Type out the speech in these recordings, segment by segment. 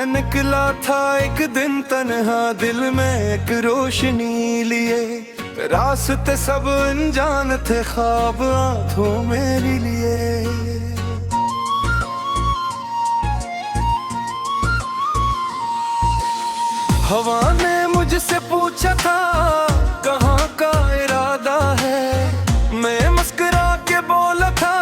मैं निकला था एक दिन तन्हा दिल में एक रोशनी लिए, रास्ते सब अनजान थे ख्वाब आंखों मेरे लिए। हवा ने मुझसे पूछा था कहाँ का इरादा है, मैं मुस्कुरा के बोला था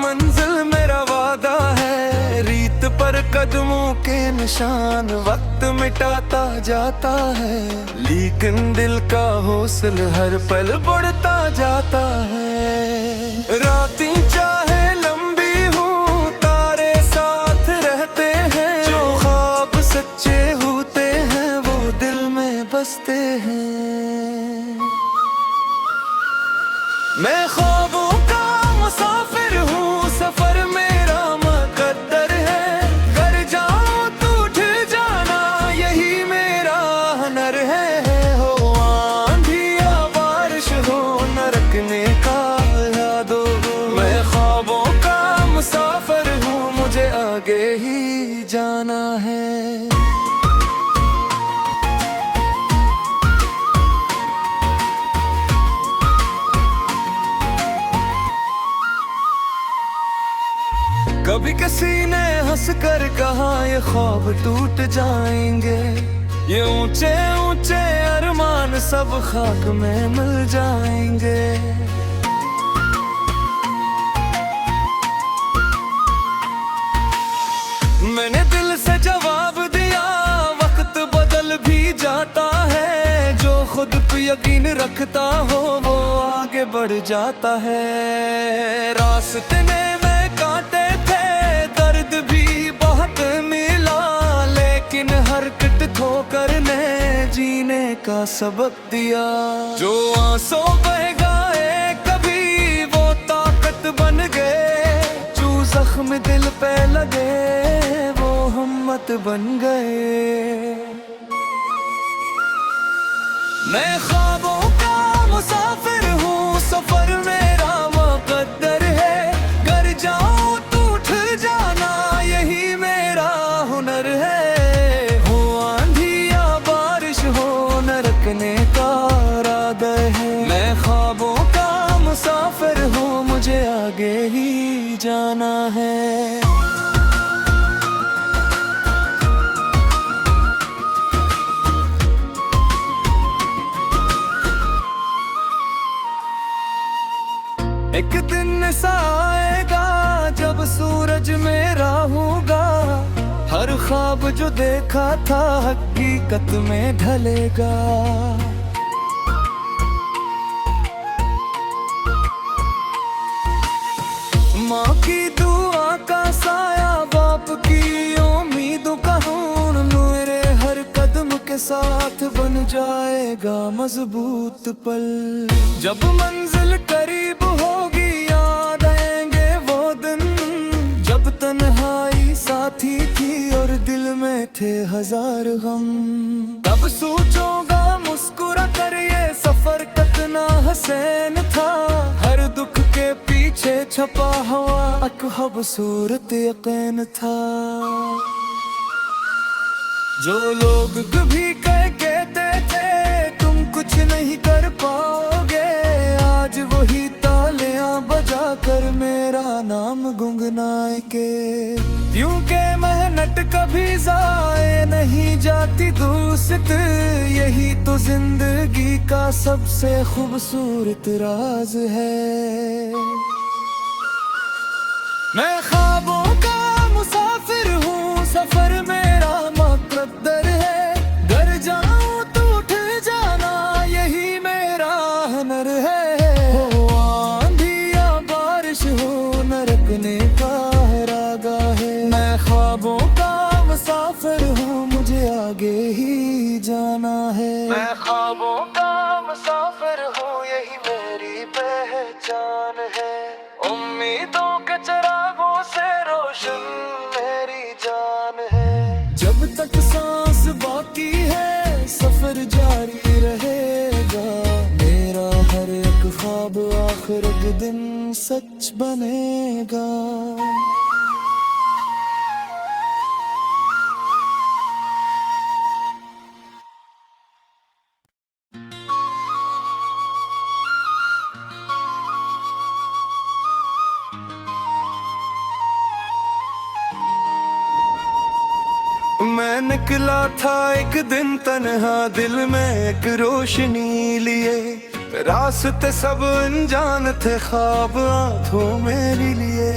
मंजिल मेरा वादा है। रीत पर कदमों के निशान वक्त मिटाता जाता है, लेकिन दिल का हौसला हर पल बढ़ता जाता है। रातें चाहे लंबी हूँ तारे साथ रहते हैं, जो ख्वाब सच्चे होते हैं वो दिल में बसते हैं। मैं ख्वाबों का मुसाफिर हूँ, सफर मेरा मुकद्दर है। घर जाऊँ तो उठ जाना यही मेरा हुनर है। हो आंधी या बारिश हो न रखने का यादो, मैं ख्वाबों का मुसाफिर हूँ, मुझे आगे ही जाना है। कभी किसी ने हंस कर कहा ये ख्वाब टूट जाएंगे, ये ऊंचे ऊंचे अरमान सब खाक में मिल जाएंगे। मैंने दिल से जवाब दिया वक्त बदल भी जाता है, जो खुद पे यकीन रखता हो वो आगे बढ़ जाता है। रास्ते में कांटे थे दर्द भी बहुत मिला, लेकिन हरकत ठोकर ने जीने का सबक दिया। जो आंसू बह गए कभी वो ताकत बन गए, जो जख्म दिल पे लगे वो हिम्मत बन गए। मैं ख्वाबों का मुसाफिर हूँ, सफर मेरा मुकद्दर है। घर जाऊँ तो उठ जाना यही मेरा हुनर है। हो आंधी या बारिश हो न रखने का इरादा है। मैं ख्वाबों का मुसाफिर हूँ, मुझे आगे ही जाना है। एक दिन ऐसा आएगा जब सूरज मेरा होगा, हर ख्वाब जो देखा था हकीकत में ढलेगा। माँ की दुआ का साया बाप की उम्मीदों का खून, मेरे हर कदम के साथ बन जाएगा मजबूत पल। जब मंजिल करीब होगी याद आएंगे वो दिन, जब तन्हाई साथी थी और दिल में थे हजार गम। तब सोचोगा मुस्कुरा कर ये सफर कितना हसीन था, हर दुख के पीछे छपा हुआ एक खूबसूरत यकीन था। जो लोग कभी कहते थे तुम कुछ नहीं कर पाओगे, आज वही तालियां बजा कर मेरा नाम गुनगुनाएंगे। क्योंकि मेहनत कभी जाए नहीं जाती दोस्त, यही तो जिंदगी का सबसे खूबसूरत राज है। मैं ख्वाबों का मुसाफिर हूँ, सफर मेरा मुकद्दर है। घर जाऊँ तो उठ जाना यही मेरा हुनर है। हो आंधी या बारिश हो न रखने का इरादा है। मैं ख्वाबों का मुसाफिर हूँ, मुझे आगे ही जाना है। मैं ख्वाबों का मुसाफिर हूँ, यही मेरी पहचान है। उम्मीदों के चिरागों से रोशन मेरी जान है। जब तक सांस बाकी है सफर जारी रहेगा, मेरा हर एक ख्वाब आखिर के दिन सच बनेगा। निकला था एक दिन तन्हा दिल में एक रोशनी लिए, रास्ते सब अनजान थे ख्वाब आंखों मेरे लिए।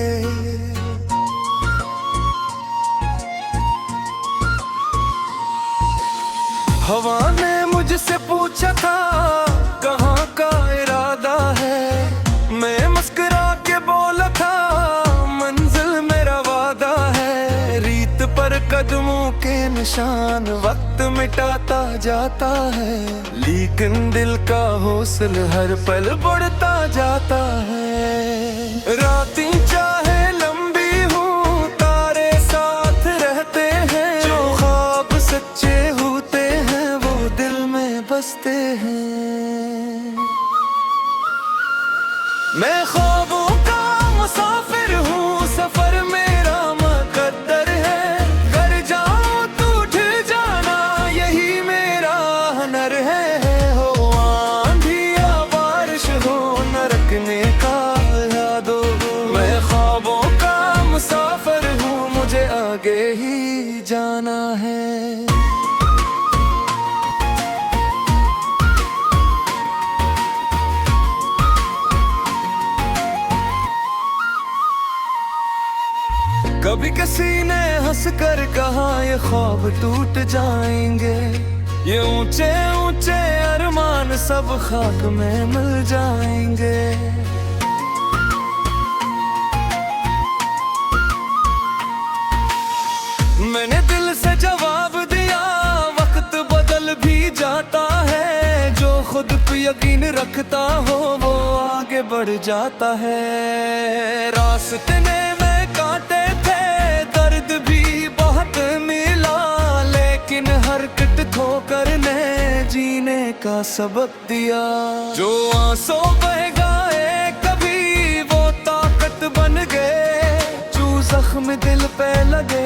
हवा ने मुझसे पूछा था कहाँ का इरादा है, मैं मुस्कुरा के बोला था मंजिल मेरा वादा है। रीत पर कदमों के निशान वक्त मिटाता जाता है, लेकिन दिल का हौसला हर पल बढ़ता जाता है। रातें चाहे लंबी हूँ तारे साथ रहते हैं, जो ख्वाब सच्चे होते हैं वो दिल में बसते हैं। मैं ख्वाबों का मुसाफिर हूँ, सफर मेरा मुकद्दर है। घर जाऊँ तो उठ जाना यही मेरा हुनर है। हो आंधी या बारिश हो न रखने का यादो, मैं ख्वाबों का मुसाफिर हूँ, मुझे आगे ही जाना है। कभी किसी ने हंस कर कहा ये ख्वाब टूट जाएंगे, ये ऊंचे ऊंचे अरमान सब खाक में मिल जाएंगे। मैंने दिल से जवाब दिया वक्त बदल भी जाता है, जो खुद पे यकीन रखता हो वो आगे बढ़ जाता है। रास्ते में कांटे थे दर्द भी बहुत मिला, लेकिन हरकत ठोकर ने जीने का सबक दिया। जो आंसू बह गए कभी वो ताकत बन गए, जो जख्म दिल पे लगे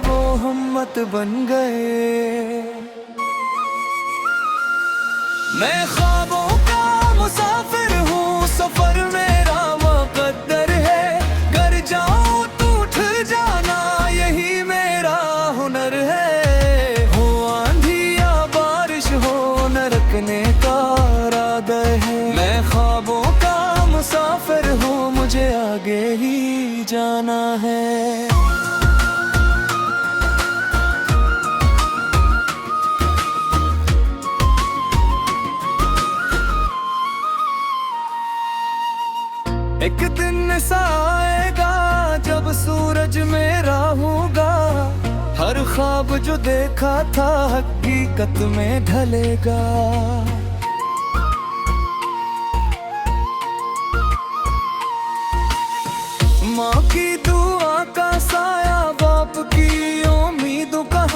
वो हिम्मत बन गए। मैं ख्वाबों का मुसाफिर हूँ, सफर मेरा मुकद्दर है। घर जाऊँ तो उठ जाना यही मेरा हुनर है। हो आंधी या बारिश हो न रखने का इरादा है। मैं ख्वाबों का मुसाफिर हूँ, मुझे आगे ही जाना है। एक दिन ऐसा आएगा जब सूरज मेरा होगा, हर ख्वाब जो देखा था हकीकत में ढलेगा। माँ की दुआ का साया बाप की उम्मीदों का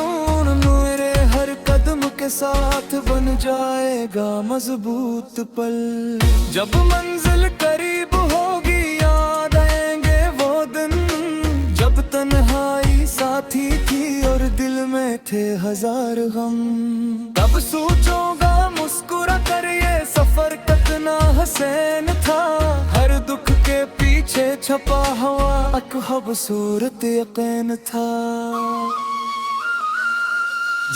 नूर, मेरे हर कदम के साथ बन जाएगा मजबूत पल। जब मंजिल करीब होगी याद आएंगे वो दिन, जब तन्हाई साथी थी और दिल में थे हजार गम। तब सोचोगा मुस्कुरा कर ये सफर कितना हसीन था, हर दुख के पीछे छपा हुआ एक खूबसूरत यकीन था।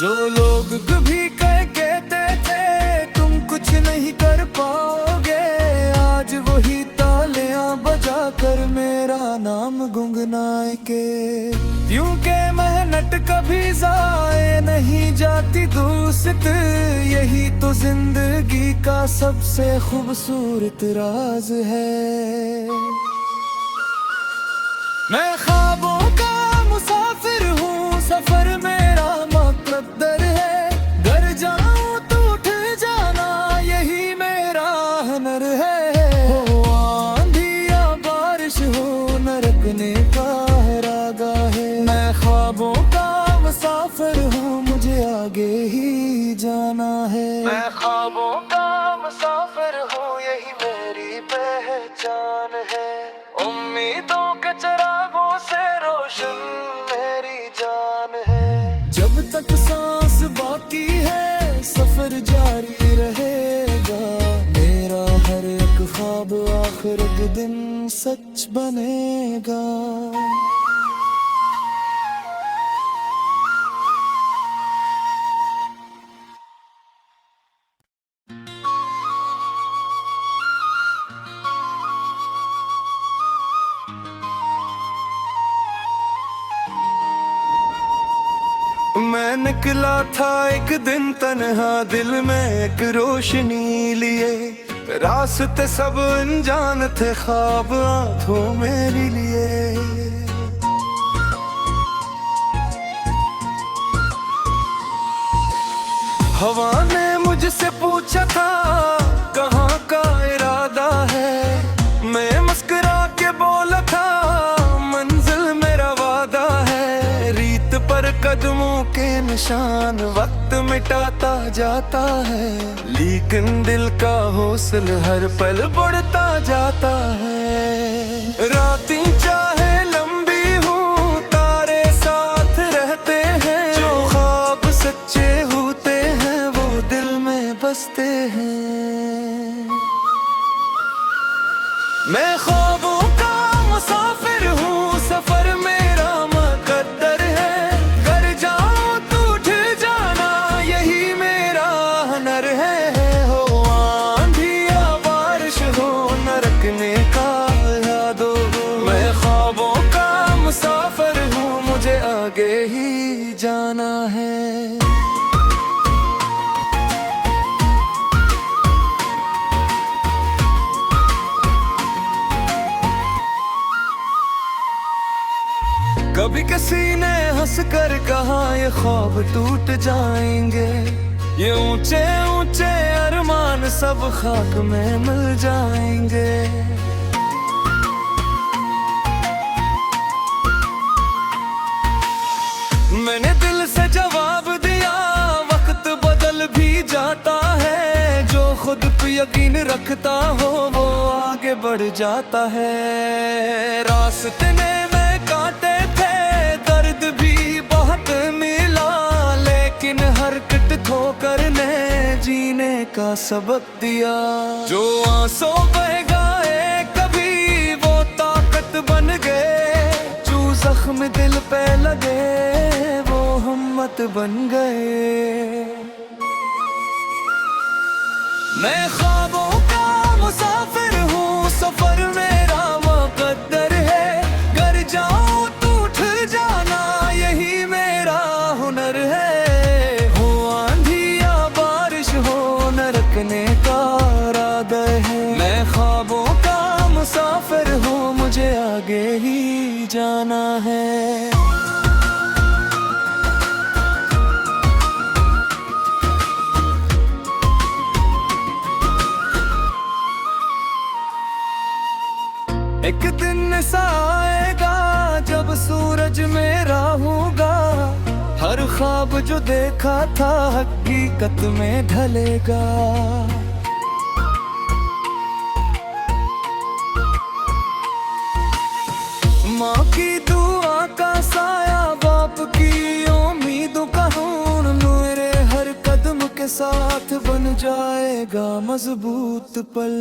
जो लोग कभी कहते थे तुम कुछ नहीं कर पाओगे, आज वही तालियां बजा कर मेरा नाम गुनगुनाए के। क्योंकि मेहनत कभी जाए नहीं जाती दोस्त, यही तो जिंदगी का सबसे खूबसूरत राज है। मैं ख्वाबों का मुसाफिर हूँ, सफर मेरा मुकद्दर है। घर जाऊँ तो उठ जाना यही मेरा हुनर है। हो आंधी या बारिश हो न रखने का इरादा है। मैं ख्वाबों का मुसाफिर हूँ, मुझे आगे ही जाना है। मैं ख्वाबों का मुसाफिर हूँ, यही मेरी पहचान है। उम्मीदों के चिरागों से रोशन मेरी जान है। जब तक सांस बाकी है सफर जारी रहेगा, मेरा हर एक ख्वाब आखिर एक दिन सच बनेगा। निकला था एक दिन तन्हा दिल में एक रोशनी लिए, रास्ते सब अनजान थे ख्वाब आंखों मेरे लिए। हवा ने मुझसे पूछा था कहाँ का इरादा है, मैं मुस्कुरा के बोला था मंजिल मेरा वादा है। रीत पर कदमों के निशान वक्त मिटाता जाता है, लेकिन दिल का हौसला हर पल बढ़ता जाता है। रातें चाहे लंबी हो तारे साथ रहते हैं, जो ख्वाब सच्चे होते हैं वो दिल में बसते हैं। मैं ख्वाबों का मुसाफिर हूँ, सफर मेरा मुकद्दर है। घर जाऊँ तो उठ जाना यही मेरा हुनर है। हो आंधी या बारिश हो न रखने का यादो, मैं ख्वाबों का मुसाफिर हूँ, मुझे आगे ही जाना है। कभी किसी ने हंस कर कहा ये ख्वाब टूट जाएंगे, ये ऊंचे ऊंचे अरमान सब खाक में मिल जाएंगे। मैंने दिल से जवाब दिया वक्त बदल भी जाता है, जो खुद पे यकीन रखता हो वो आगे बढ़ जाता है। रास्ते में कांटे थे दर्द भी बहुत मिला, लेकिन हरकत ठोकर ने जीने का सबक दिया। जो आंसू बह गए कभी वो ताकत बन गए, जो जख्म दिल पे लगे वो हिम्मत बन गए। मैं ख्वाबों का मुसाफिर हूँ, सफर मेरा मुकद्दर है। घर जाऊँ तो उठ जाना यही मेरा हुनर है। हो आंधी या बारिश हो न रखने का इरादा है। मैं ख्वाबों का मुसाफिर हूँ, मुझे आगे ही जाना है। एक दिन ऐसा आएगा जब सूरज मेरा होगा, हर ख्वाब जो देखा था हकीकत में ढलेगा। माँ की दुआ का साया बाप की उम्मीदों का खून, मेरे हर कदम के साथ बन जाएगा मजबूत पल।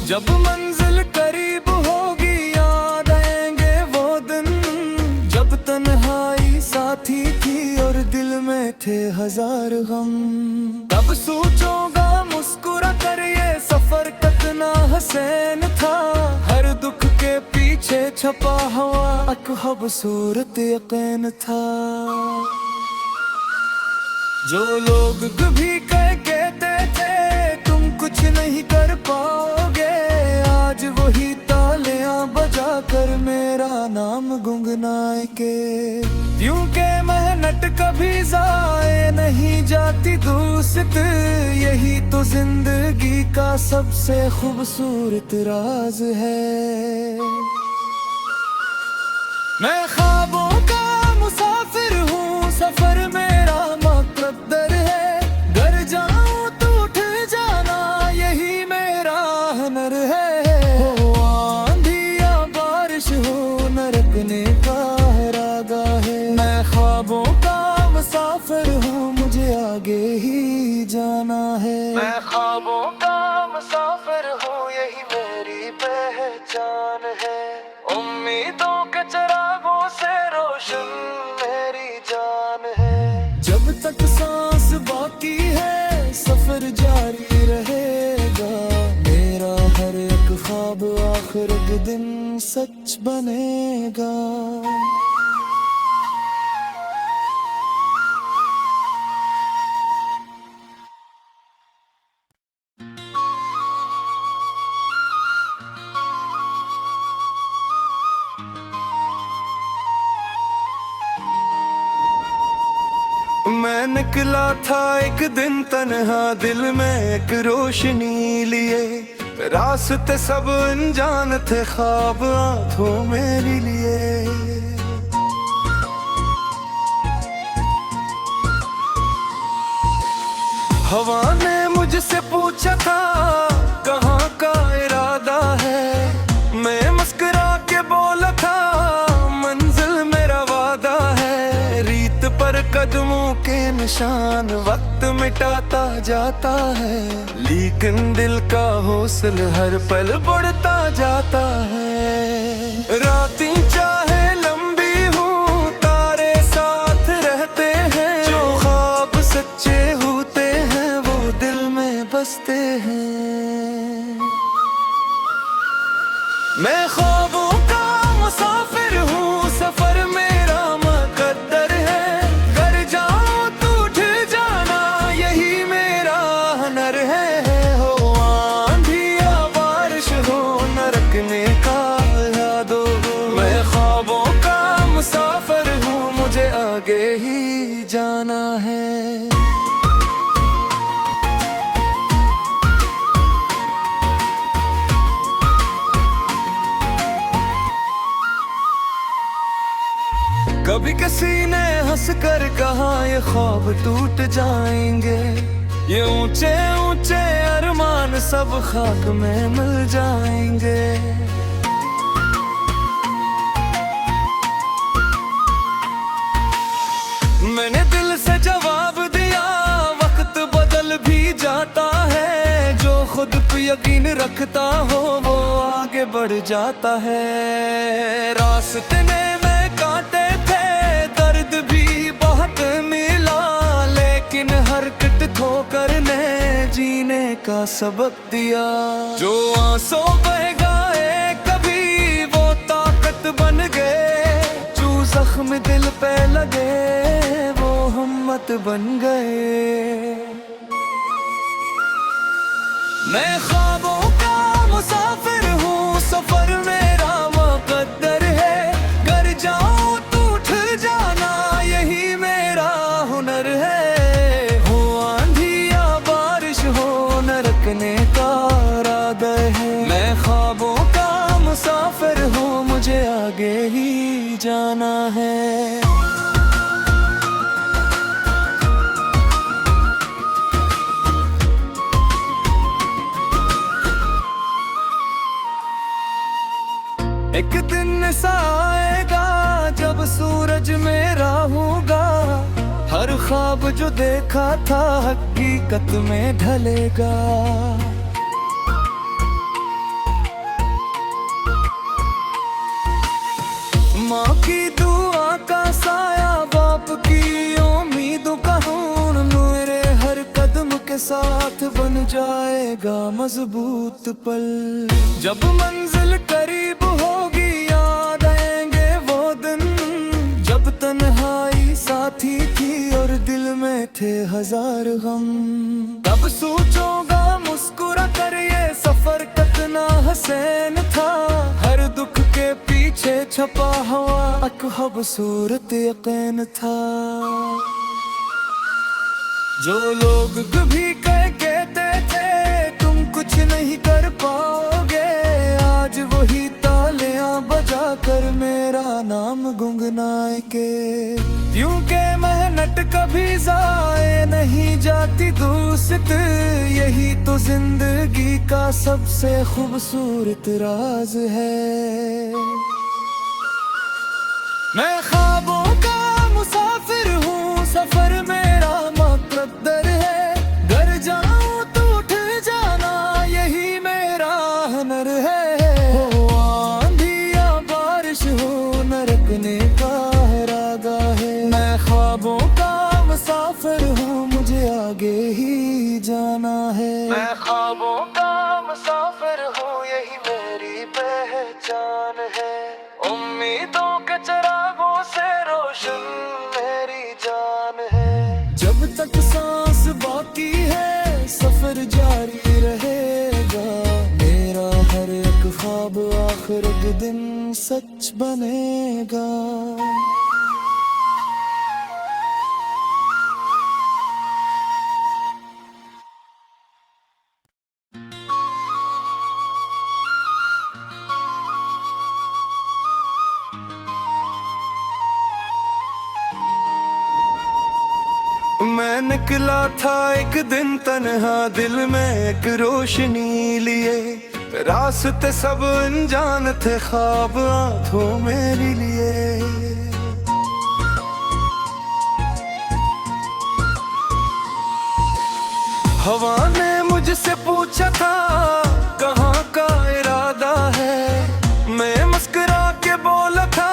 जब मंजिल करीब होगी याद आएंगे वो दिन, जब तन्हाई साथी थी और दिल में थे हजार गम। तब सोचोगा मुस्कुरा कर ये सफर कितना हसीन था, हर दुख के पीछे छपा हुआ एक खूबसूरत यकीन था। जो लोग कभी कहते थे तुम कुछ नहीं कर पाओगे, आज वही तालियां बजा कर मेरा नाम गुनगुनाएंगे। क्योंकि मेहनत कभी जाए नहीं जाती दोस्त, यही तो जिंदगी का सबसे खूबसूरत राज है। मैं ख्वाबों का मुसाफिर हूँ, सफर मेरा मुकद्दर है। घर जाऊँ तो उठ जाना यही मेरा हुनर है। हो आंधी या बारिश हो न रखने का इरादा है। मैं ख्वाबों का मुसाफिर हूँ, मुझे आगे ही जाना है। मैं ख्वाबों का मुसाफिर हूँ, यही मेरी पहचान है। उम्मीदों के चिरागों से रोशन मेरी जान है। जब तक सांस बाकी है सफर जारी रहेगा, मेरा हर एक ख्वाब आखिर के दिन सच बनेगा। निकला था एक दिन तन्हा दिल में एक रोशनी लिए, रास्ते सब अनजान थे ख्वाब आंखों मेरे लिए। हवा ने मुझसे पूछा था कहाँ का इरादा है, मैं मुस्कुरा के बोला था मंजिल मेरा वादा है। रीत पर कदमों के निशान वक्त मिटाता जाता है, लेकिन दिल का हौसला हर पल बढ़ता जाता है। रातें चाहे लंबी हूँ तारे साथ रहते हैं, जो ख्वाब सच्चे होते हैं वो दिल में बसते हैं। मैं ख्वाबों का मुसाफिर हूँ, सफर मेरा मुकद्दर है। घर जाऊँ तो उठ जाना यही मेरा हुनर है। हो आंधी या बारिश हो न रखने का यादो, मैं ख्वाबों का मुसाफिर हूँ, मुझे आगे ही जाना है। कभी किसी ने हंस कर कहा ये ख्वाब टूट जाएंगे, ये ऊंचे ऊंचे अरमान सब खाक में मिल जाएंगे। मैंने दिल से जवाब दिया वक्त बदल भी जाता है, जो खुद पे यकीन रखता हो वो आगे बढ़ जाता है। रास्ते में कांटे थे दर्द भी बहुत मिला, लेकिन हरकत ठोकर ने जीने का सबक दिया। जो आंसू बह गए कभी वो ताकत बन गए, जो जख्म दिल पे लगे वो हिम्मत बन गए। मैं ख्वाबों का मुसाफिर हूँ, सफर मेरा मुकद्दर है। घर जाऊँ तो उठ जाना यही मेरा हुनर है। हो आंधी या बारिश हो न रखने का इरादा है। मैं ख्वाबों का मुसाफिर हूँ, मुझे आगे ही जाना है। एक दिन ऐसा आएगा जब सूरज मेरा होगा, हर ख्वाब जो देखा था हकीकत में ढलेगा। माँ की दुआ का साया बाप की उम्मीदों का खून, मेरे हर कदम के साथ बन जाएगा मजबूत पल। जब मंजिल करीब होगी याद आएंगे वो दिन, जब तन्हाई साथी थी और दिल में थे हजार गम। तब सोचोगा मुस्कुरा कर ये सफर कितना हसीन था, हर दुख के पीछे छपा हुआ एक खूबसूरत यकीन था। जो लोग कभी कहते थे तुम कुछ नहीं कर पाओगे, आज वही तालियां बजा कर मेरा नाम गुनगुनाएंगे। क्योंकि मेहनत कभी जाए नहीं जाती दोस्त, यही तो जिंदगी का सबसे खूबसूरत राज है। मैं ख्वाबों का मुसाफिर हूँ, सफर मेरा मुकद्दर है। घर जाऊँ तो उठ जाना यही मेरा हुनर है। हो आंधी या बारिश हो न रखने का इरादा है। मैं ख्वाबों का मुसाफिर हूँ, मुझे आगे ही जाना है। मैं ख्वाबों का मुसाफिर हूँ, यही मेरी पहचान है। उम्मीदों के चिरागों से रोशन मेरी जान है। जब तक सांस बाकी है सफर जारी रहेगा, मेरा हर एक ख्वाब आखिर एक दिन सच बनेगा। निकला था एक दिन तन्हा, दिल में एक रोशनी लिए। रास्ते सब अनजान थे, ख्वाब आंखों मेरी लिए। हवा ने मुझसे पूछा था कहाँ का इरादा है, मैं मुस्कुरा के बोला था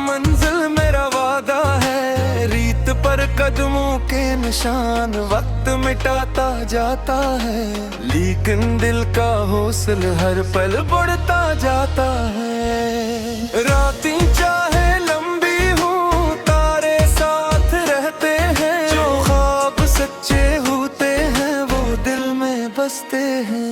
मंजिल मेरा वादा है। रीत पर कदमों के निशान वक्त मिटाता जाता है, लेकिन दिल का हौसला हर पल बढ़ता जाता है। रातें चाहे लंबी हूँ, तारे साथ रहते हैं, जो ख्वाब सच्चे होते हैं वो दिल में बसते हैं।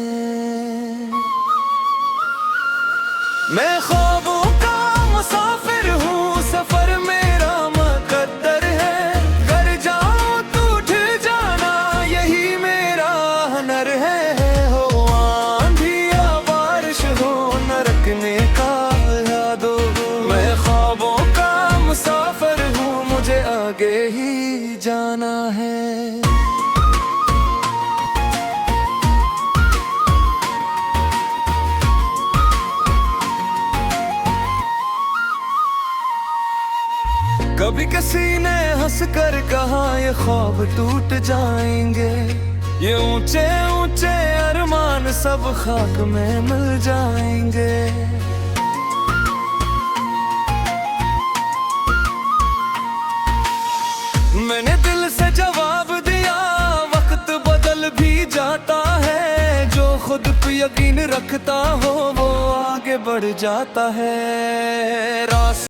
मैं ख्वाबों का मुसाफिर हूँ, सफर मेरा मुकद्दर है। घर जाऊँ तो उठ जाना, यही मेरा हुनर है। हो आंधी या बारिश हो, न रखने का यादो। मैं ख्वाबों का मुसाफिर हूँ, मुझे आगे ही जाना है। कभी किसी ने हंस कर कहा ये ख्वाब टूट जाएंगे, ये ऊंचे ऊंचे अरमान सब खाक में मिल जाएंगे। मैंने दिल से जवाब दिया वक्त बदल भी जाता है, जो खुद पे यकीन रखता हो वो आगे बढ़ जाता है।